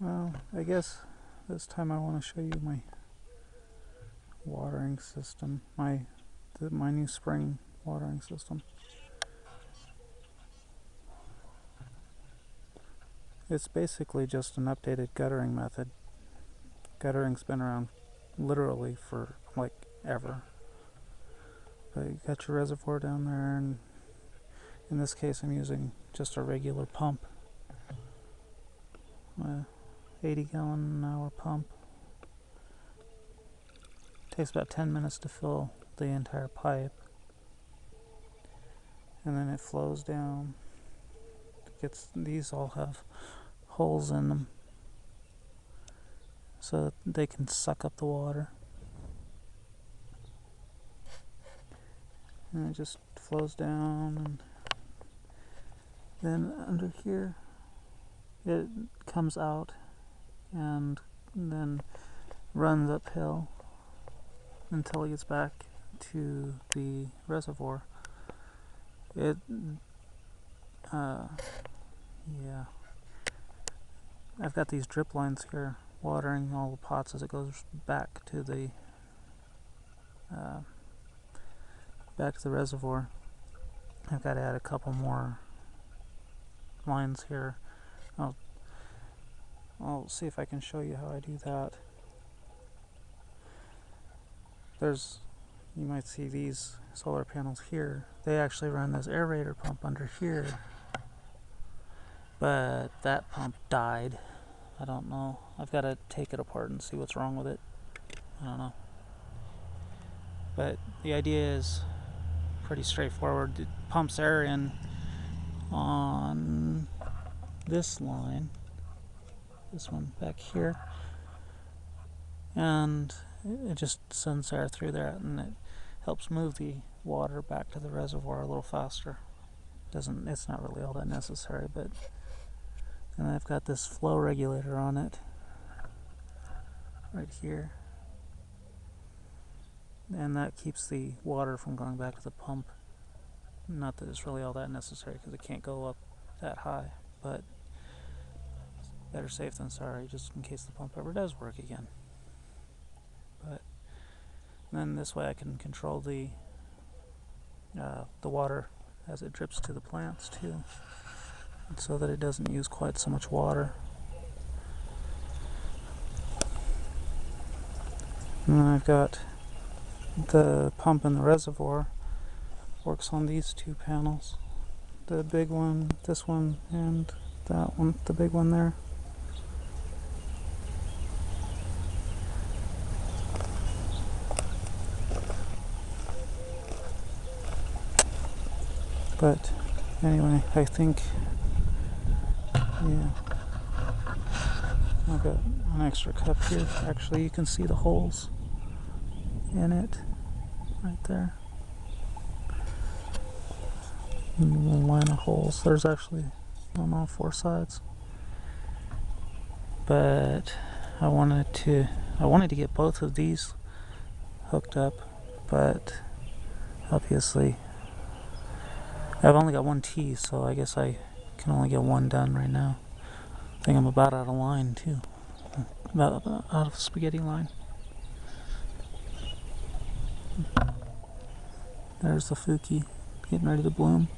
Well, I guess this time I want to show you my watering system, my new spring watering system. It's basically just an updated guttering method. Guttering's been around literally for like ever. But you got your reservoir down there, and in this case I'm using just a regular pump. 80 gallon an hour pump. Takes about 10 minutes to fill the entire pipe. And then it flows down. These all have holes in them so that they can suck up the water. And it just flows down, and then under here it comes out and then runs uphill until it gets back to the reservoir. Yeah, I've got these drip lines here watering all the pots as it goes back to the reservoir. I've got to add a couple more lines here. I'll see if I can show you how I do that. You might see these solar panels here. They actually run this aerator pump under here, but that pump died. I don't know. I've got to take it apart and see what's wrong with it. I don't know. But the idea is pretty straightforward. It pumps air in on this line, this one back here, and it just sends air through there, and it helps move the water back to the reservoir a little faster. It's not really all that necessary, but and I've got this flow regulator on it right here, and that keeps the water from going back to the pump. Not that it's really all that necessary because it can't go up that high, but better safe than sorry, just in case the pump ever does work again. But then this way I can control the water as it drips to the plants too, so that it doesn't use quite so much water. And then I've got the pump in the reservoir, works on these two panels, the big one, this one, and that one, the big one there. But anyway, I think, yeah, I've got an extra cup here. Actually, you can see the holes in it right there. A little line of holes. There's actually on all four sides. But I wanted to get both of these hooked up, but obviously I've only got one tee, so I guess I can only get one done right now. I think I'm about out of line too. About out of spaghetti line. There's the Fuki getting ready to bloom.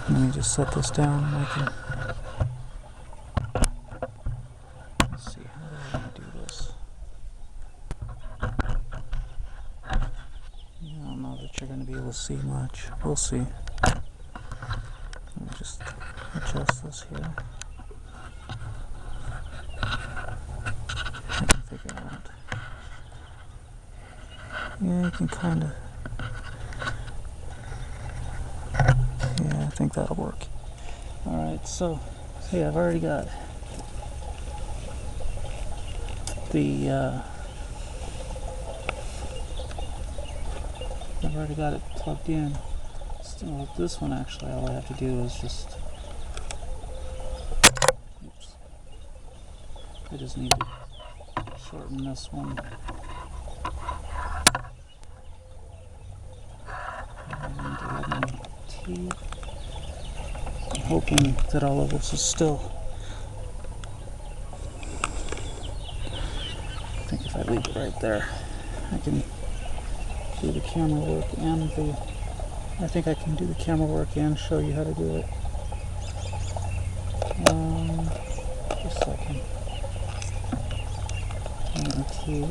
Let me just set this down and I can see how do I do this. I don't know that you're going to be able to see much. We'll see. Let me just adjust this here. I can figure it out. Yeah, you can kind of. Yeah, I think that'll work. Alright, so yeah, I've already got it plugged in. So this one actually, all I have to do is just, oops, I just need to shorten this one. I need to have my T. hoping that all of this is still. I think if I leave it right there, I can do the camera work and I think I can do the camera work and show you how to do it. Just a second. Okay.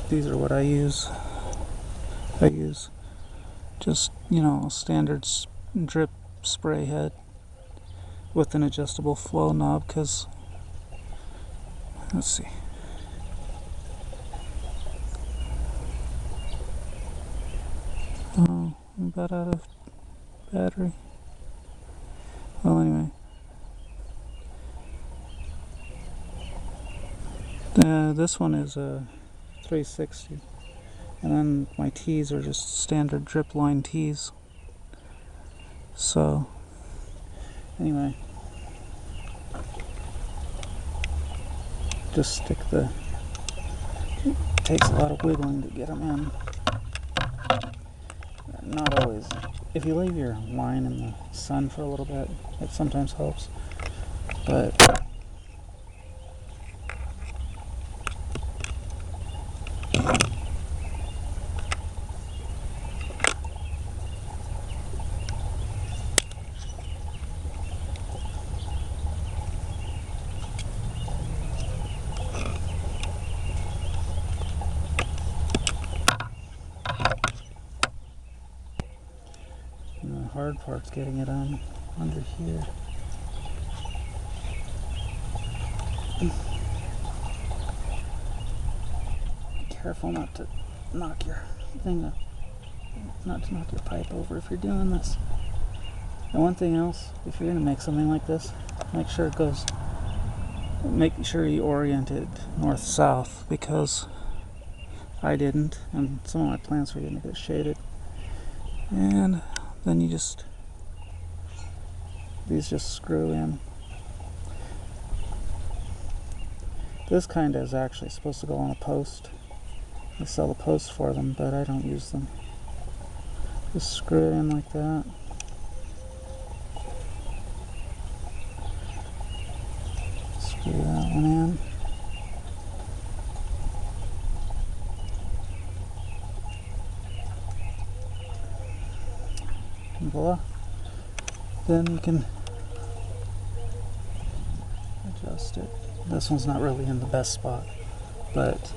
These are what I use. I use just, a standard drip spray head with an adjustable flow knob, because, let's see. Oh, I'm about out of battery. Well, anyway. This one is a 360. And then my tees are just standard drip line tees. So, anyway. Just stick it takes a lot of wiggling to get them in. Not always. If you leave your line in the sun for a little bit, it sometimes helps. But the hard part's getting it on under here. Careful not to knock your thing, not to knock your pipe over if you're doing this. And one thing else, if you're going to make something like this, make sure you orient it north-south, because I didn't, and some of my plants were going to get shaded. And then these just screw in. This kind is actually supposed to go on a post. I sell the posts for them, but I don't use them. Just screw it in like that. Screw that one in. And voila. Then you can adjust it. This one's not really in the best spot, but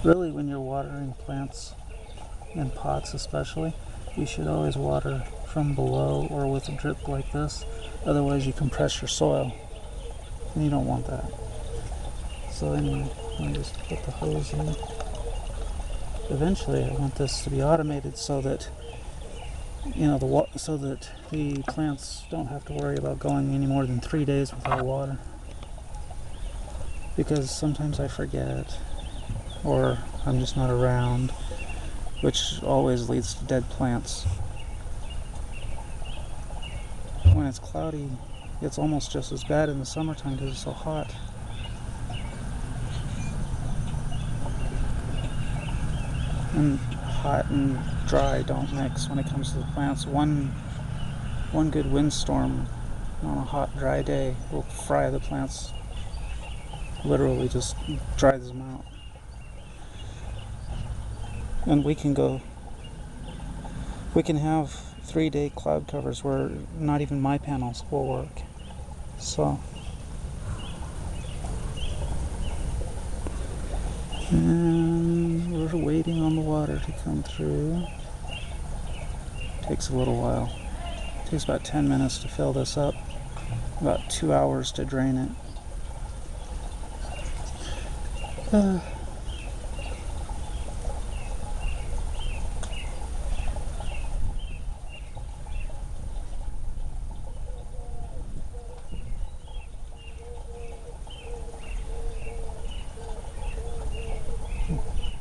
really when you're watering plants in pots especially, you should always water from below or with a drip like this. Otherwise you compress your soil, and you don't want that. So anyway, I just put the hose in. Eventually I want this to be automated so that so that the plants don't have to worry about going any more than 3 days without water. Because sometimes I forget, or I'm just not around, which always leads to dead plants. When it's cloudy, it's almost just as bad in the summertime because it's so hot. And hot and dry don't mix when it comes to the plants. One good windstorm on a hot, dry day will fry the plants. Literally just dries them out. And we can have 3-day cloud covers where not even my panels will work. So, and we're waiting on the water to come through. Takes a little while. Takes about 10 minutes to fill this up, about 2 hours to drain it.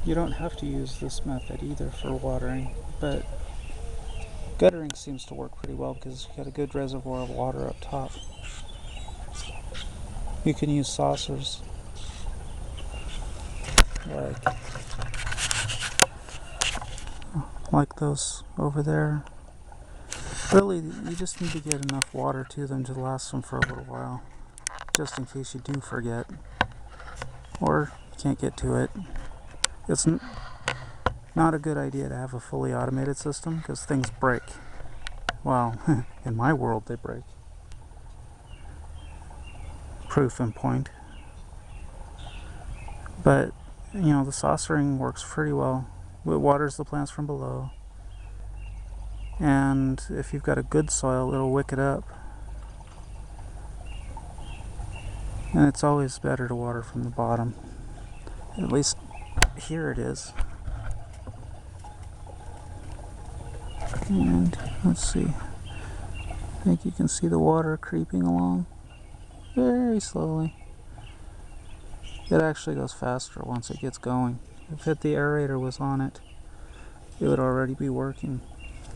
You don't have to use this method either for watering, but guttering seems to work pretty well because you've got a good reservoir of water up top. You can use saucers like those over there. Really, you just need to get enough water to them to last them for a little while, just in case you do forget or can't get to it. It's not a good idea to have a fully automated system because things break. Well, in my world they break. Proof in point. But, you know, the saucering works pretty well. It waters the plants from below. And if you've got a good soil, it'll wick it up. And it's always better to water from the bottom. At least here it is. And let's see. I think you can see the water creeping along very slowly. It actually goes faster once it gets going. If the aerator was on it, it would already be working.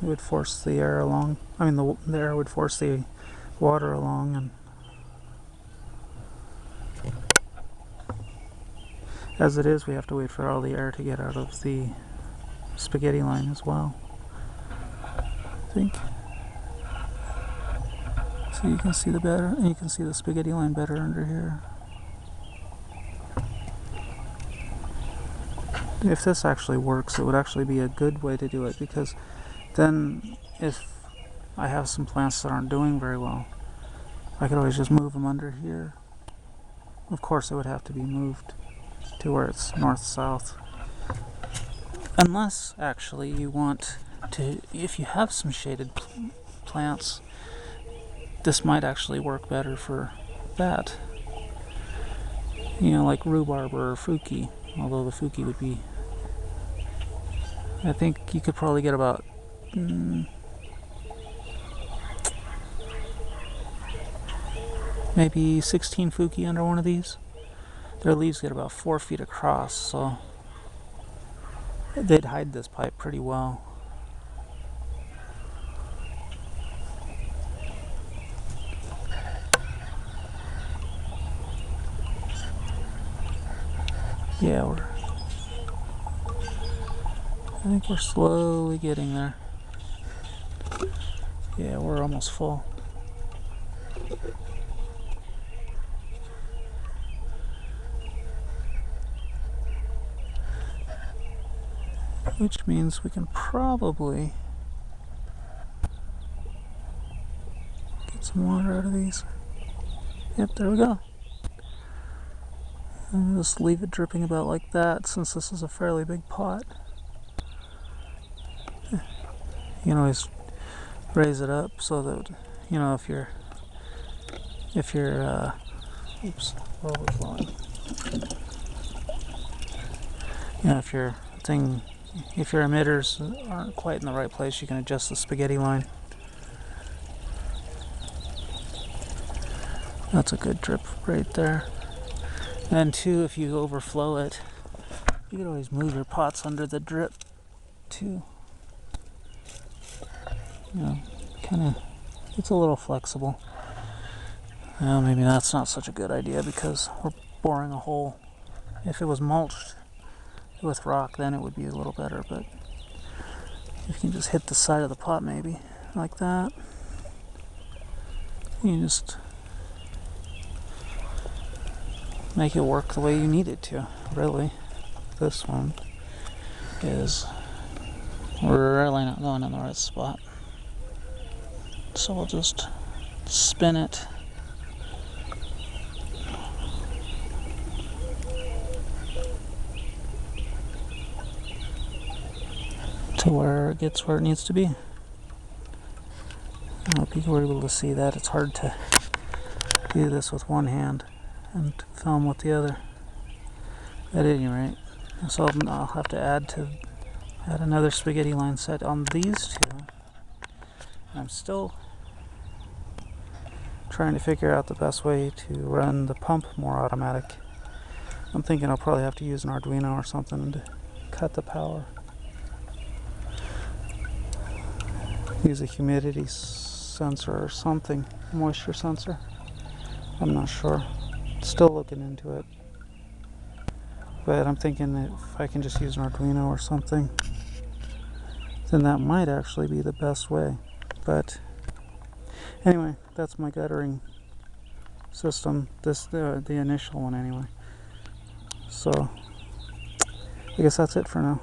It would force the air along. I mean, the air would force the water along, and as it is, we have to wait for all the air to get out of the spaghetti line as well, I think. So you can see you can see the spaghetti line better under here. If this actually works, it would actually be a good way to do it, because then if I have some plants that aren't doing very well, I could always just move them under here. Of course, it would have to be moved to where it's north-south. Unless, actually, you want to, if you have some shaded plants, this might actually work better for that. You know, like rhubarb or fuki, although the fuki would be, I think you could probably get about maybe 16 fuki under one of these. Their leaves get about 4 feet across, so they'd hide this pipe pretty well. Yeah, I think we're slowly getting there. Yeah, we're almost full. Which means we can probably get some water out of these. Yep, there we go. And just leave it dripping about like that, since this is a fairly big pot. You can always raise it up so that, you know, if your oops, overflowing. You know, if your emitters aren't quite in the right place, you can adjust the spaghetti line. That's a good drip right there. And too, if you overflow it, you can always move your pots under the drip too. You know, kind of, it's a little flexible. Well, maybe that's not such a good idea because we're boring a hole. If it was mulched with rock, then it would be a little better, but if you can just hit the side of the pot maybe, like that, you just make it work the way you need it to, really. This one is really not going in the right spot. So we'll just spin it to where it gets where it needs to be. I hope you were able to see that. It's hard to do this with one hand and film with the other. At any rate, so I'll have to add another spaghetti line set on these two. I'm still trying to figure out the best way to run the pump more automatic. I'm thinking I'll probably have to use an Arduino or something to cut the power. Use a humidity sensor or something, moisture sensor. I'm not sure. Still looking into it. But I'm thinking that if I can just use an Arduino or something, then that might actually be the best way. But anyway, that's my guttering system. The initial one anyway. So I guess that's it for now.